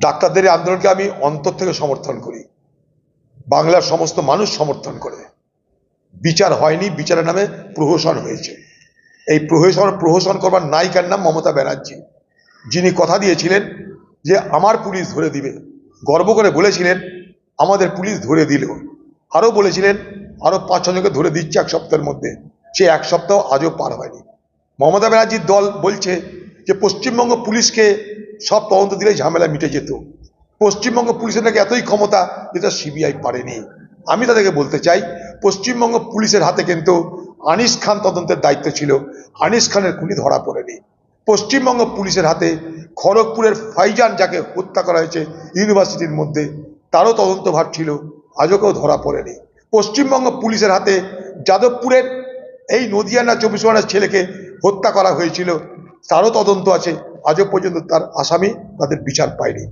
ডাক্তারদের এই আন্দোলনকে আমি অন্তর থেকে সমর্থন করি। বাংলার সমস্ত মানুষ সমর্থন করে। বিচার হয়নি, বিচারের নামে প্রহসন হয়েছে। এই প্রহসন করবার নায়িকার নাম মমতা ব্যানার্জি, যিনি কথা দিয়েছিলেন যে আমার পুলিশ ধরে দিবে, গর্ব করে বলেছিলেন আমাদের পুলিশ ধরে দিল, আরও বলেছিলেন আরও 5-6 জনকে ধরে দিচ্ছে এক সপ্তাহের মধ্যে। সে এক সপ্তাহ আজও পার হয়নি। মমতা ব্যানার্জির দল বলছে যে পশ্চিমবঙ্গ পুলিশকে সব তদন্ত দিলেই ঝামেলা মিটে যেত। পশ্চিমবঙ্গ পুলিশের নাকি এতই ক্ষমতা যেটা সিবিআই পারেনি। আমি তাদেরকে বলতে চাই, পশ্চিমবঙ্গ পুলিশের হাতে কিন্তু আনিস খান তদন্তের দায়িত্ব ছিল, আনিস খানের খুনি ধরা পড়েনি। পশ্চিমবঙ্গ পুলিশের হাতে খড়গপুরের ফাইজান, যাকে হত্যা করা হয়েছে ইউনিভার্সিটির মধ্যে, তারও তদন্তভার ছিল, আজও কেউ ধরা পড়েনি। পশ্চিমবঙ্গ পুলিশের হাতে যাদবপুরের এই নদিয়া না 24 পরগনার ছেলেকে হত্যা করা হয়েছিল, তারও তদন্ত আছে, আজও পর্যন্ত তার আসামি তাদের বিচার পায়নি।